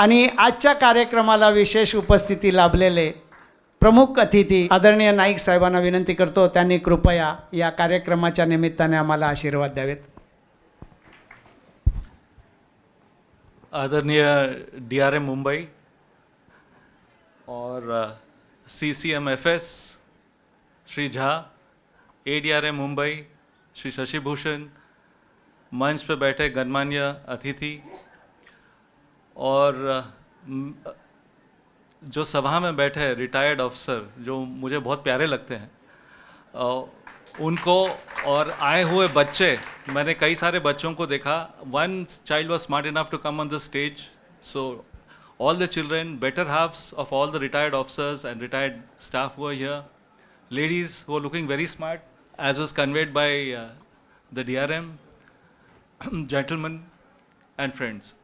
आणि आजच्या कार्यक्रमाला विशेष उपस्थिती लाभलेले प्रमुख अतिथी आदरणीय नाईक साहेबांना विनंती करतो त्यांनी कृपया या कार्यक्रमाच्या निमित्ताने आम्हाला आशीर्वाद द्यावेत. आदरणीय DRM मुंबई और CCMFS श्री झा, ADRM मुंबई श्री शशि भूषण, मंच पे बैठे गणमान्य अतिथि और जो सभा में बैठे रिटायर्ड अफसर जो मुझे बहुत प्यारे लगते हैं, उनको और आए हुए बच्चे, मैंने कई सारे बच्चों को देखा. One child was smart enough to come on the stage. So all the children, better halves of all the retired officers and retired staff were here. Ladies who are looking very smart, as was conveyed by the DRM. Gentlemen and friends.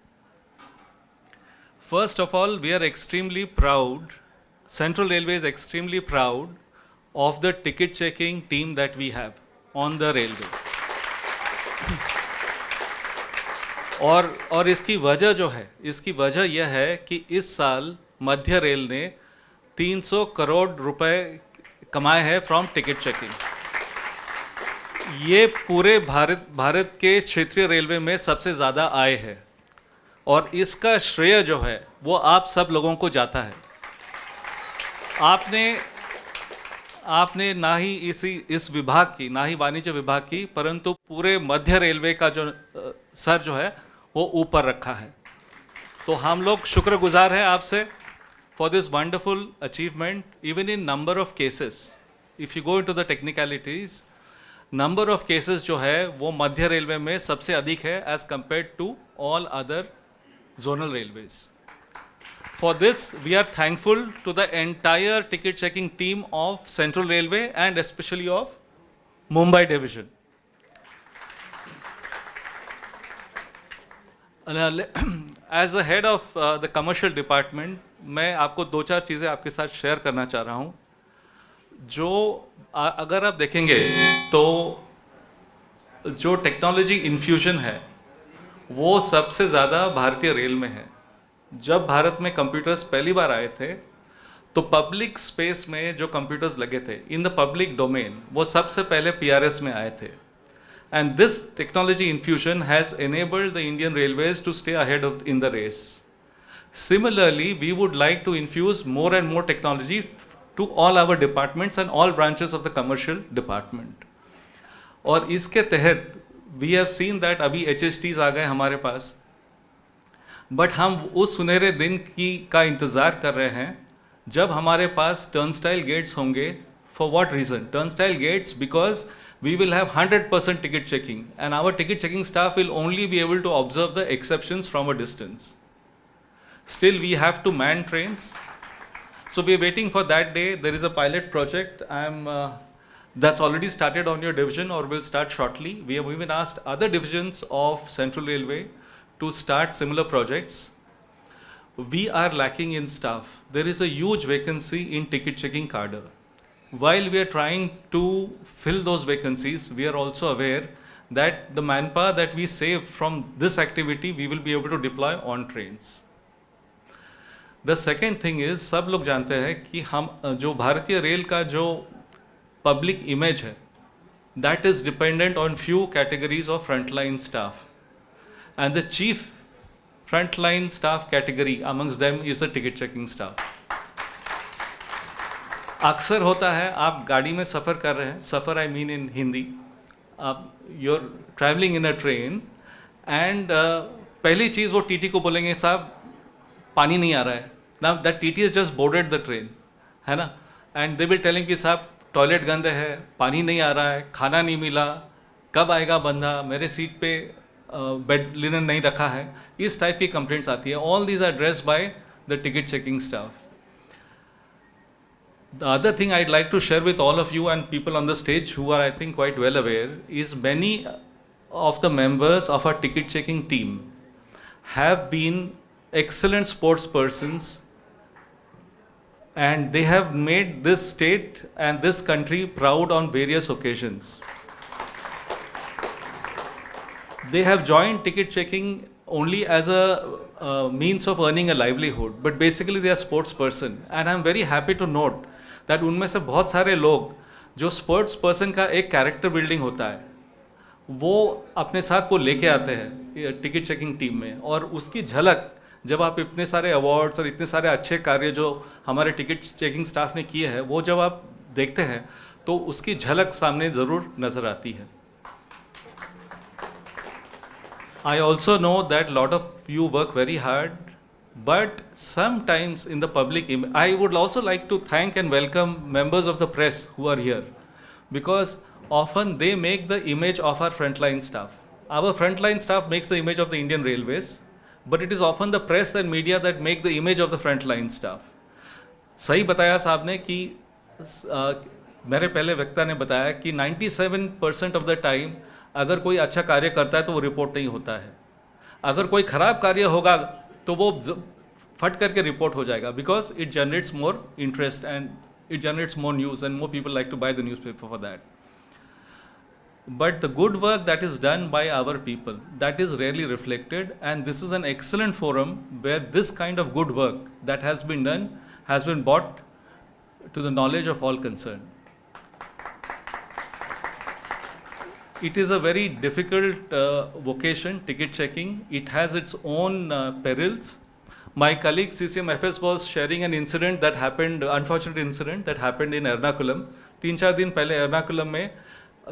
First of all, we are extremely proud, Central Railway is extremely proud of the ticket checking team that we have on the railway. और इसकी वजह जो है, इसकी वजह यह है कि इस साल मध्य रेल ने 300 करोड़ रुपए कमाए हैं फ्रॉम टिकट चेकिंग. ये पूरे भारत के क्षेत्रीय रेलवे में सबसे ज़्यादा आय है और इसका श्रेय जो है वो आप सब लोगों को जाता है. आपने ना ही इस विभाग की, ना ही वाणिज्य विभाग की, परंतु पूरे मध्य रेलवे का जो सर जो है वो ऊपर रखा है. तो हम लोग शुक्रगुजार हैं आपसे for this wonderful achievement. Even in number of cases, if you go into the technicalities, number of cases जो है वो मध्य रेलवे में सबसे अधिक है as compared to all other zonal railways. For this, we are thankful to the entire ticket checking team of Central Railway and especially of Mumbai Division. As the head of the commercial department, मैं आपको दो चार चीज़ें आपके साथ share करना चाह रहा हूँ. जो अगर आप देखेंगे तो जो टेक्नोलॉजी इन्फ्यूजन है वो सबसे ज़्यादा भारतीय रेल में है. जब भारत में कंप्यूटर्स पहली बार आए थे तो पब्लिक स्पेस में जो कंप्यूटर्स लगे थे इन द पब्लिक डोमेन, वो सबसे पहले PRS में आए थे. And this technology infusion has enabled the Indian Railways to stay ahead in the race. Similarly, we would like to infuse more and more technology to all our departments and all branches of the commercial department. और इसके तहत we have seen that अभी HSTs आ गए हमारे पास, but हम उस सुनहरे दिन का इंतज़ार कर रहे हैं जब हमारे पास टर्नस्टाइल गेट्स होंगे. For what reason turnstile gates? Because we will have 100% ticket checking and our ticket checking staff will only be able to observe the exceptions from a distance. Still we have to man trains. So we are waiting for that day. There is a pilot project. That's already started on your division or will start shortly. We have even asked other divisions of Central Railway to start similar projects. We are lacking in staff. There is a huge vacancy in ticket checking cadre. While we are trying to fill those vacancies, we are also aware that the manpower that we save from this activity, we will be able to deploy on trains. The second thing is, सब लोग जानते हैं कि हम जो भारतीय rail का जो पब्लिक इमेज है, that is dependent on few categories of frontline staff, and the chief frontline staff category amongst them is the ticket checking staff. अक्सर होता है आप गाड़ी में सफ़र कर रहे हैं, सफ़र आई मीन इन हिंदी, आप you're traveling in a train and पहली चीज़ वो टीटी को बोलेंगे साहब पानी नहीं आ रहा है. Now that TT has just boarded the train, है ना, and they will tell him कि साहब टॉयलेट गंदे है, पानी नहीं आ रहा है, खाना नहीं मिला, कब आएगा बंदा, मेरे सीट पे बेड लिनन नहीं रखा है. इस टाइप की कंप्लेंट्स आती है. All these are addressed by the ticket checking staff. The other thing I like to share with all of you and people on the stage who are I think quite well aware is many of the members of our ticket checking team have been excellent sports persons, and they have made this state and this country proud on various occasions. They have joined ticket checking only as a means of earning a livelihood, but basically they are sports person, and I'm very happy to note that उनमें से बहुत सारे लोग जो sports person का एक character building होता है वो अपने साथ वो लेके आते हैं टिकट चेकिंग टीम में, और उसकी झलक जब आप इतने सारे अवार्ड्स और इतने सारे अच्छे कार्य जो हमारे टिकट चेकिंग स्टाफ ने किए हैं वो जब आप देखते हैं तो उसकी झलक सामने ज़रूर नज़र आती है. I also know that lot of you work very hard, but sometimes in the public I would also like to thank and welcome members of the press who are here, because often they make the image of our frontline staff. Our frontline staff makes the image of the Indian Railways, but it is often the press and media that make the image of the frontline staff. सही बताया साहब ने कि मेरे पहले वक्ता ने बताया कि 97% ऑफ द टाइम अगर कोई अच्छा कार्य करता है तो वो रिपोर्ट नहीं होता है, अगर कोई खराब कार्य होगा तो वो फट करके रिपोर्ट हो जाएगा, because it generates more interest and it generates more news and more people like to buy the newspaper for that. But the good work that is done by our people, that is rarely reflected, and this is an excellent forum where this kind of good work that has been done has been brought to the knowledge of all concerned. It is a very difficult vocation, ticket checking. It has its own perils. My colleague CCMFS was sharing an incident that happened, unfortunate incident that happened in Ernakulam. 3-4 दिन पहले एर्नाकुलम में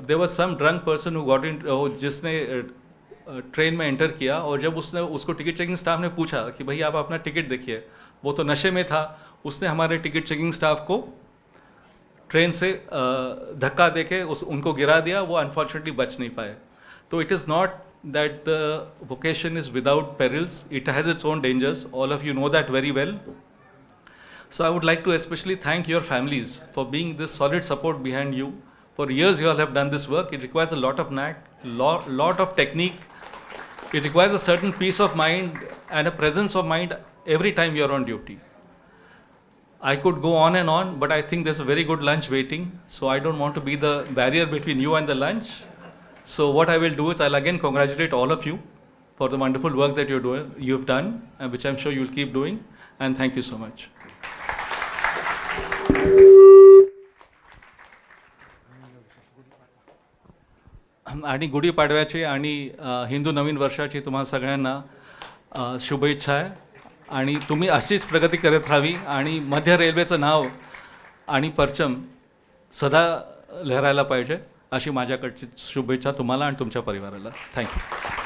there was some drunk person who got in, जिसने train में enter किया, और जब उसने उसको टिकट चेकिंग स्टाफ ने पूछा कि भाई आप अपना टिकट देखिए, वो तो नशे में था, उसने हमारे टिकट चेकिंग स्टाफ को ट्रेन से धक्का देके उनको गिरा दिया, वो अनफॉर्चुनेटली बच नहीं पाए. तो it is not that the vocation is without perils, it has its own dangers, all of you know that very well. So I would like to especially thank your families for being this solid support behind you. For years you all have done this work. It requires a lot of knack, lot of technique. It requires a certain peace of mind and a presence of mind every time you are on duty. I could go on and on, but I think there's a very good lunch waiting, so I don't want to be the barrier between you and the lunch. So what I will do is I'll again congratulate all of you for the wonderful work that you've done, and which I'm sure you'll keep doing, and thank you so much. आणि गुढीपाडव्याची आणि हिंदू नवीन वर्षाची तुम्हाला सगळ्यांना शुभेच्छा आहे, आणि तुम्ही अशीच प्रगती करत राहावी आणि मध्य रेल्वेचं नाव आणि परचम सदा लहरायला पाहिजे, अशी माझ्याकडची शुभेच्छा तुम्हाला आणि तुमच्या परिवाराला. थँक्यू.